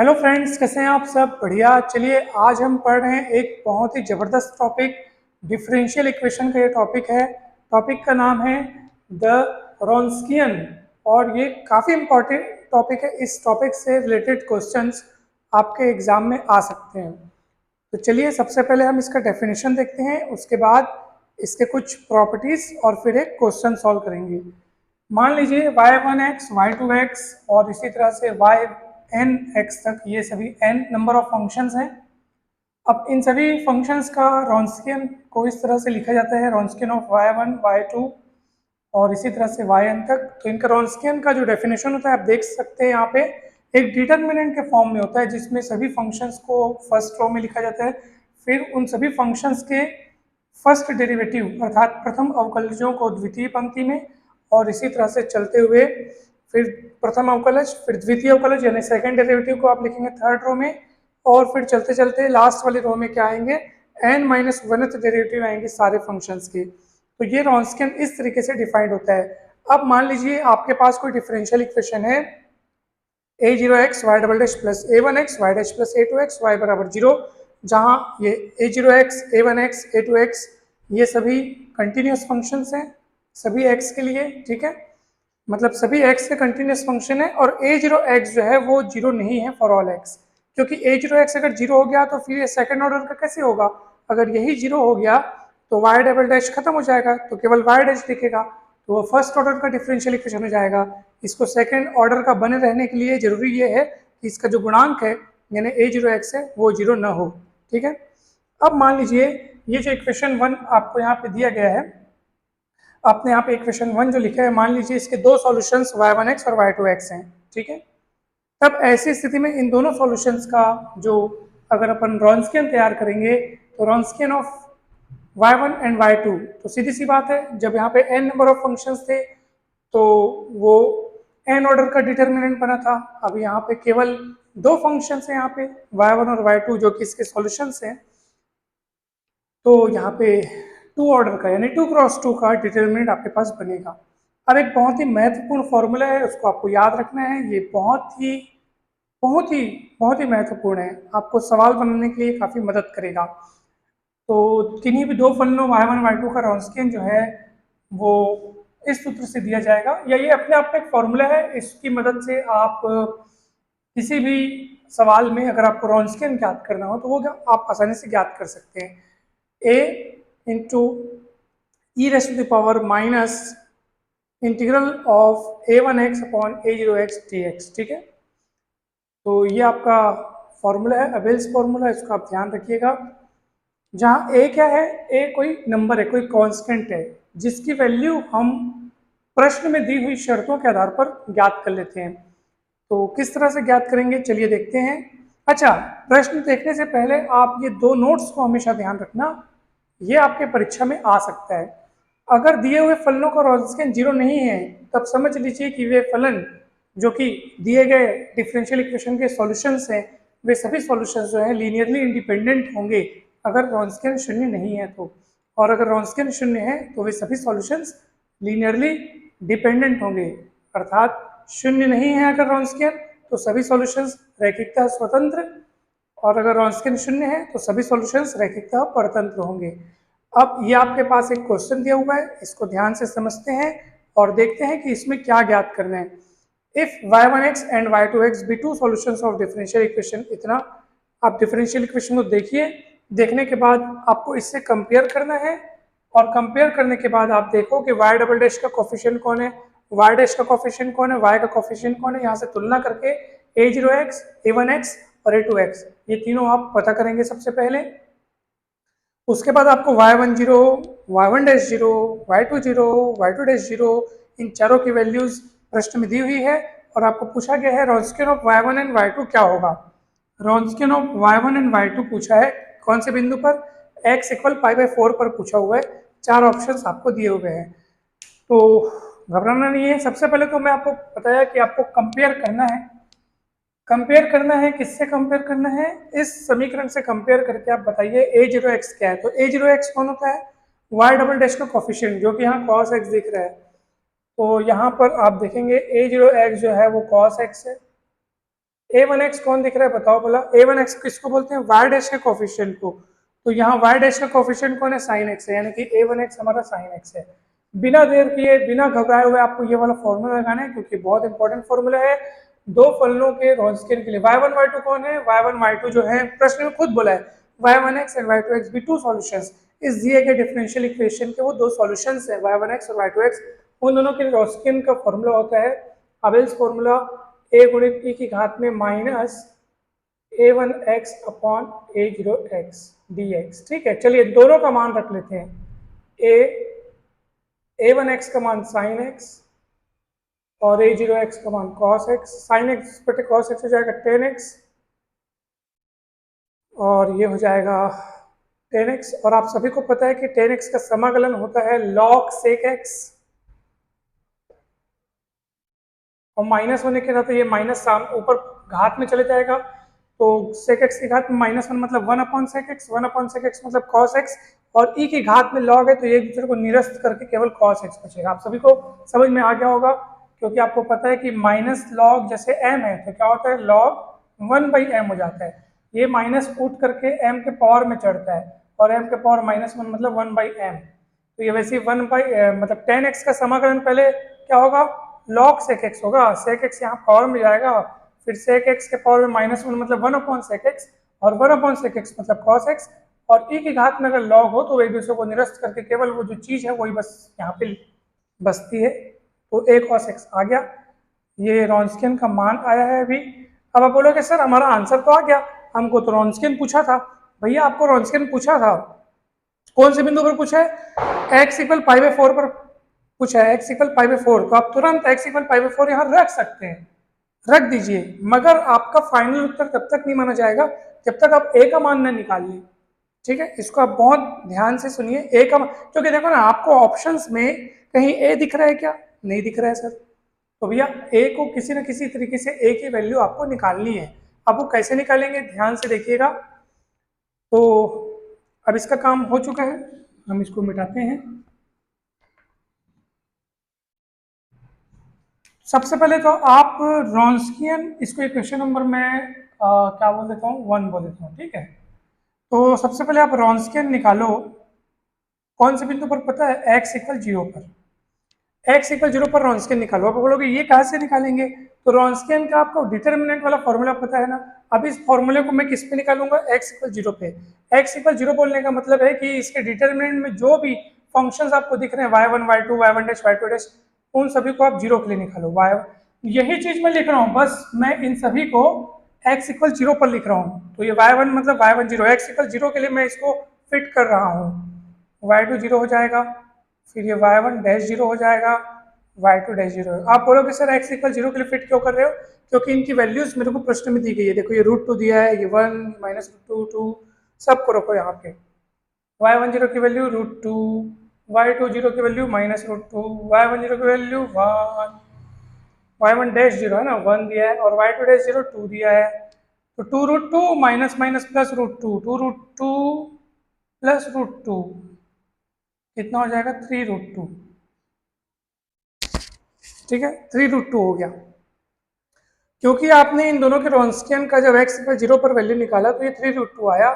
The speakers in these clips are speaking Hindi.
हेलो फ्रेंड्स, कैसे हैं आप सब? बढ़िया। चलिए आज हम पढ़ रहे हैं एक बहुत ही ज़बरदस्त टॉपिक, डिफरेंशियल इक्वेशन का ये टॉपिक है। टॉपिक का नाम है द रॉन्स्कियन और ये काफ़ी इम्पोर्टेंट टॉपिक है। इस टॉपिक से रिलेटेड क्वेश्चंस आपके एग्ज़ाम में आ सकते हैं। तो चलिए सबसे पहले हम इसका डेफिनेशन देखते हैं, उसके बाद इसके कुछ प्रॉपर्टीज़ और फिर एक क्वेश्चन सॉल्व करेंगे। मान लीजिए y1x, y2x और इसी तरह से yn(x) तक ये सभी n नंबर ऑफ फंक्शंस हैं। अब इन सभी फंक्शंस का रॉन्स्कियन को इस तरह से लिखा जाता है, रॉन्स्कियन ऑफ y1, y2 और इसी तरह से yn तक। तो इनका रॉन्स्कियन का जो डेफिनेशन होता है आप देख सकते हैं यहाँ पे, एक डिटर्मिनेंट के फॉर्म में होता है जिसमें सभी फंक्शंस को फर्स्ट रो में लिखा जाता है, फिर उन सभी फंक्शंस के फर्स्ट डेरिवेटिव अर्थात प्रथम अवकलजों को द्वितीय पंक्ति में और इसी तरह से चलते हुए फिर प्रथम अवकलज, फिर द्वितीय अवकलज यानी सेकंड डेरिवेटिव को आप लिखेंगे थर्ड रो में, और फिर चलते चलते लास्ट वाली रो में क्या आएंगे, n-1th डेरिवेटिव आएंगे सारे फंक्शंस के। तो ये रॉन्स्कियन इस तरीके से डिफाइंड होता है। अब मान लीजिए आपके पास कोई डिफरेंशियल इक्वेशन है a0x y double dash plus a1x y dash plus a2x y बराबर 0, जहाँ ये a0x, a1x, a2x ये सभी कंटिन्यूस फंक्शंस हैं सभी x के लिए, ठीक है। मतलब सभी x के कंटिन्यूस फंक्शन है और a0x जो है वो 0 नहीं है फॉर ऑल x, क्योंकि a0x अगर 0 हो गया तो फिर ये सेकंड ऑर्डर का कैसे होगा। अगर यही 0 हो गया तो y डबल डैश खत्म हो जाएगा, तो केवल y डैश दिखेगा, तो वो फर्स्ट ऑर्डर का डिफरेंशियल इक्वेशन हो जाएगा। इसको सेकंड ऑर्डर का बने रहने के लिए जरूरी ये है कि इसका जो गुणांक है यानी a0x है वो 0 ना हो, ठीक है। अब मान लीजिए ये जो इक्वेशन 1 आपको यहाँ पे दिया गया है, आपने यहाँ पे इक्वेशन 1 जो लिखा है, मान लीजिए इसके दो सॉल्यूशंस y1x और y2x हैं, ठीक है। तब ऐसी स्थिति में इन दोनों सॉल्यूशंस का जो अगर अपन रॉन्स्कियन तैयार करेंगे तो रॉन्स्कियन ऑफ y1 एंड y2, तो सीधी सी बात है जब यहाँ पे n नंबर ऑफ फंक्शंस थे तो वो n ऑर्डर का डिटर्मिनेंट बना था। अब यहाँ पे केवल दो फंक्शंस हैं यहाँ पे y1 और y2 जो कि इसके सॉल्यूशंस हैं, तो यहाँ पे 2 ऑर्डर का यानी 2x2 का डिटर्मिनेंट आपके पास बनेगा। अब एक बहुत ही महत्वपूर्ण फॉर्मूला है, उसको आपको याद रखना है। ये बहुत ही महत्वपूर्ण है, आपको सवाल बनाने के लिए काफ़ी मदद करेगा। तो किन्हीं भी दो फलनों y1 y2 का रॉन्स्कियन जो है वो इस सूत्र से दिया जाएगा, या ये अपने आप में एक फॉर्मूला है। इसकी मदद से आप किसी भी सवाल में अगर आपको रॉन्स्कियन ज्ञात करना हो तो वो आप आसानी से ज्ञात कर सकते हैं। a into e raise to the power minus integral of a1x upon a0x dx, ठीक है। तो ये आपका फॉर्मूला है, अबेल्स फॉर्मूला, इसको आप ध्यान रखिएगा। जहाँ a क्या है, a कोई नंबर है, कोई कांस्टेंट है जिसकी वैल्यू हम प्रश्न में दी हुई शर्तों के आधार पर ज्ञात कर लेते हैं। तो किस तरह से ज्ञात करेंगे चलिए देखते हैं। अच्छा, प्रश्न देखने से पहले आप ये दो नोट्स को हमेशा ध्यान रखना, ये आपके परीक्षा में आ सकता है। अगर दिए हुए फलनों का रॉन्स्कियन 0 नहीं है तब समझ लीजिए कि वे फलन जो कि दिए गए डिफरेंशियल इक्वेशन के सॉल्यूशंस हैं वे सभी सॉल्यूशंस जो हैं लीनियरली इंडिपेंडेंट होंगे अगर रॉन्स्कियन 0 नहीं है तो, और अगर रॉन्स्कियन 0 है तो वे सभी सॉल्यूशंस लीनियरली डिपेंडेंट होंगे। अर्थात 0 नहीं है अगर रॉन्स्कियन तो सभी सॉल्यूशंस रैखिकतः स्वतंत्र, और अगर रॉन्स्कियन 0 है तो सभी सॉल्यूशंस रैखिकतः परतंत्र होंगे। अब ये आपके पास एक क्वेश्चन दिया हुआ है, इसको ध्यान से समझते हैं और देखते हैं कि इसमें क्या ज्ञात करना है। If y1x and y2x be two solutions of differential equation, इतना आप डिफरेंशियल इक्वेशन को देखिए, देखने के बाद आपको इससे कंपेयर करना है, और कंपेयर करने के बाद आप देखो कि y डबल डैश का कोफिशिएंट कौन है, y डैश का कोफिशिएंट कौन है, y का कोफिशिएंट कौन है, यहाँ से तुलना करके a0x, a1x और a2x ये तीनों आप पता करेंगे सबसे पहले। उसके बाद आपको y1 0, y1 dash 0, y2 0, y2 dash 0 इन चारों की वैल्यूज प्रश्न में दी हुई है, और आपको पूछा गया है रॉन्स्कियन ऑफ y1 एंड y2 क्या होगा। रॉन्स्कियन ऑफ y1 एंड y2 पूछा है कौन से बिंदु पर, x इक्वल π/4 पर पूछा हुआ है। चार ऑप्शंस आपको दिए हुए हैं, तो घबराना नहीं है। सबसे पहले तो मैं आपको बताया कि आपको कंपेयर करना है। कंपेयर करना है, किससे कंपेयर करना है, इस समीकरण से कंपेयर करके आप बताइए a0x क्या है। तो a0x कौन होता है, y डबल डैश का कोफिशिएंट जो कि यहाँ cos x दिख रहा है, तो यहाँ पर आप देखेंगे a0x जो है वो cos x है, a1x कौन दिख रहा है बताओ बोला, a1x किसको बोलते हैं, y डैश के कोफिशिएंट को। तो यहाँ y डैश का कोफिशिएंट कौन है, sin x है, यानी कि a1x हमारा sin x है। बिना देर किए बिना घबराए हुए आपको ये वाला फॉर्मूला लगाना है, क्योंकि बहुत इंपॉर्टेंट फॉर्मूला है दो फलनों के रॉन्स्कियन के लिए। y1 y2 कौन है, y1 y2 जो है प्रश्न में खुद बोला है y1x and y2x be two solutions, इस दिए गए डिफरेंशियल इक्वेशन के वो दो सॉल्यूशंस है y1x और y2x, उन दोनों के रॉन्स्कियन का फॉर्मूला होता है अबेल्स फॉर्मूला, a गुणित e की घात में minus a1x upon a0x dx। ठीक है, चलिए दोनों का मान रख लेते हैं, a1x का मान sin x और a0x का मान cos x, sin x बटे cos x हो जाएगा 10x और ये हो जाएगा 10x, और आप सभी को पता है कि 10x का समाकलन होता है log sec x, और माइनस होने के नाते ये माइनस ऊपर घात में चले जाएगा, तो sec x की घात में -1 मतलब 1 upon sec x, 1 upon sec x मतलब cos x, और e की घात में log है तो ये एक दूसरे को निरस्त करके केवल cos x बचेगा। आप सभी को समझ में आ गया होगा, क्योंकि आपको पता है कि माइनस लॉग जैसे m है तो क्या होता है log 1/m हो जाता है, ये माइनस उठ करके m के पावर में चढ़ता है, और m के पावर -1 मतलब 1/m, तो ये वैसे 1 मतलब 10x का समाकलन पहले क्या होगा log sec x होगा, sec x यहाँ पावर में जाएगा, फिर sec x के पावर में -1 मतलब 1 अपॉन sec x, और 1 अपॉन sec x मतलब cos x, और e की घात में अगर log हो तो एक दूसरे को निरस्त करके केवल वो जो चीज है वही बस यहाँ पे बसती है, तो a cos x आ गया। ये रॉन्स्कियन का मान आया है अभी। अब आप बोलोगे सर हमारा आंसर तो आ गया, हमको तो रॉन्स्कियन पूछा था। भैया आपको रॉन्स्कियन पूछा था, कौन से बिंदु पर पूछा है, x इक्वल π/4 पर पूछा है, x इक्वल π/4, तो आप तुरंत x इक्वल π/4 यहाँ रख सकते हैं, रख दीजिए, मगर आपका फाइनल उत्तर तब तक नहीं माना जाएगा जब तक आप a का मान न निकालिए। ठीक है, इसको आप बहुत ध्यान से सुनिए, a का, क्योंकि देखो ना आपको ऑप्शंस में कहीं a दिख रहा है क्या, नहीं दिख रहा है सर, तो भैया a को किसी न किसी तरीके से a की वैल्यू आपको निकालनी है। अब वो कैसे निकालेंगे ध्यान से देखिएगा। तो अब इसका काम हो चुका है, हम इसको मिटाते हैं। सबसे पहले तो आप रॉन्स्कियन, इसको इक्वेशन नंबर में क्या बोल देता हूँ 1 बोल देता हूँ, ठीक है। तो सबसे पहले आप रॉन्स्कियन निकालो, कौन से बिंदु पर पता है, x इक्वल 0 पर, x इक्वल 0 पर रॉन्स्कियन निकालो। आप बोलोगे ये कहाँ से निकालेंगे, तो रॉन्स्कियन का आपको डिटर्मिनेंट वाला फॉर्मूला पता है ना, अब इस फॉर्मूले को मैं किस पे निकालूंगा, x इक्वल 0 पे। x इक्वल 0 बोलने का मतलब है कि इसके डिटर्मिनेंट में जो भी फंक्शंस आपको दिख रहे हैं y1 y2 y1 dash y2 dash, उन सभी को आप 0 के लिए निकालो। यही चीज मैं लिख रहा हूँ, बस मैं इन सभी को x इक्वल 0 पर लिख रहा हूँ, तो ये y1 मतलब y1 0, x इक्वल 0 के लिए मैं इसको फिट कर रहा हूँ, y2 0 हो जाएगा, फिर ये y1 डैश 0 हो जाएगा, y2 डैश 0। आप बोलोगे सर x इक्वल 0 के लिए फिट क्यों कर रहे हो, क्योंकि इनकी वैल्यूज मेरे को प्रश्न में दी गई है, देखो ये √2 दिया है, ये 1 -√2 2 सबको रखो यहाँ पे, y1 0 की वैल्यू √2, y2 0 की वैल्यू -√2, y1 0 की वैल्यू 1, y1 डैश 0 है ना 1 दिया है, और y2 डैश 0 2 दिया है, तो 2√2 माइनस माइनस प्लस √2, 2√2 प्लस √2 कितना हो जाएगा 3√2। ठीक है, 3√2 हो गया, क्योंकि आपने इन दोनों के रॉन्स्कियन का जब x इक्वल 0 पर वैल्यू निकाला तो ये 3√2 आया,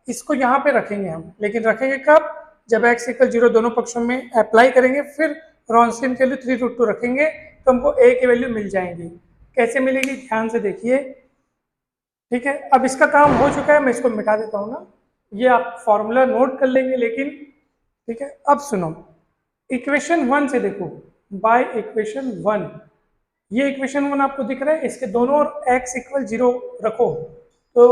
इसको यहाँ पे रखेंगे हम, लेकिन रखेंगे कब, जब x इक्वल 0 दोनों पक्षों में अप्लाई करेंगे, फिर रॉन्स्कियन के लिए 3√2 रखेंगे तो हमको a की वैल्यू मिल जाएंगी। कैसे मिलेगी ध्यान से देखिए। ठीक है, अब इसका काम हो चुका है, मैं इसको मिटा देता हूँ ना, ये आप फॉर्मूला नोट कर लेंगे, लेकिन ठीक है अब सुनो, इक्वेशन 1 से देखो, बाय इक्वेशन 1, ये इक्वेशन 1 आपको दिख रहा है, इसके दोनों ओर x इक्वल 0 रखो, तो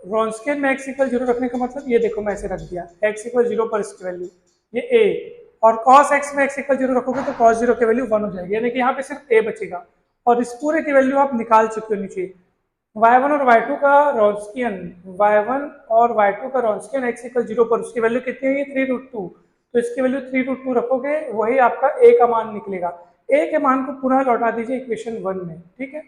रॉन्स्कियन में x इक्वल 0 रखने का मतलब ये देखो मैं ऐसे रख दिया, x इक्वल 0 पर इसकी वैल्यू ये a, और cos x में x इक्वल 0 रखोगे तो cos 0 की वैल्यू 1 हो जाएगी, यानी कि यहाँ पे सिर्फ a बचेगा, और इस पूरे की वैल्यू आप निकाल चुके हो नीचे। y1 और y2 का रॉन्स्कियन, y1 और y2 का रॉन्स्कियन x इक्वल 0 पर, उसकी वैल्यू कितनी है, 3√2, तो इसकी वैल्यू 3√2 रखोगे, वही आपका a का मान निकलेगा। a के मान को पुनः लौटा दीजिए इक्वेशन 1 में। ठीक है,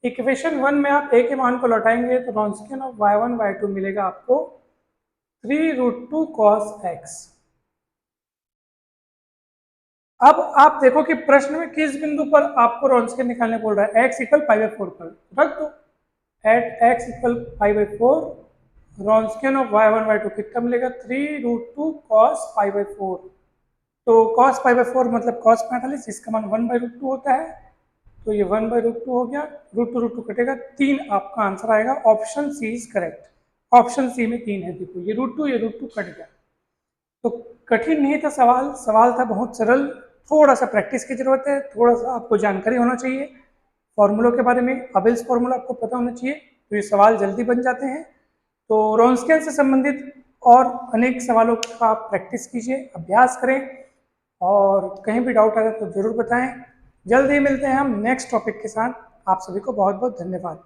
इक्वेशन 1 में आप a के मान को लौटाएंगे तो रॉन्स्कियन ऑफ y1 y2 मिलेगा आपको 3√2 cos x। अब आप देखो कि प्रश्न में किस बिंदु पर आपको रॉन्स्कियन निकालने बोल रहा है, x इक्वल π/4 पर, रख दो, at x equal pi by 4, Wronskian of y1 y2 कितना मिलेगा 3√2 cos पाई बाई 4। तो cos पाई बाई 4 मतलब cos 45 जिसका मान 1/√2 होता है, तो ये 1/√2 हो गया, √2 कटेगा 3 आपका आंसर आएगा। Option C is correct. Option C में 3 है, देखो ये √2 कट गया। तो कठिन नहीं था सवाल, सवाल था बहुत सरल। थोड़ा सा प्रैक्टिस की जरूरत है, थोड़ा सा आपको जानकारी होना चाहिए फॉर्मूलों के बारे में, अबेल्स फॉर्मूला आपको पता होना चाहिए, तो ये सवाल जल्दी बन जाते हैं। तो रॉन्स्कियन से संबंधित और अनेक सवालों का आप प्रैक्टिस कीजिए, अभ्यास करें, और कहीं भी डाउट आए तो जरूर बताएं। जल्दी मिलते हैं हम नेक्स्ट टॉपिक के साथ। आप सभी को बहुत बहुत धन्यवाद।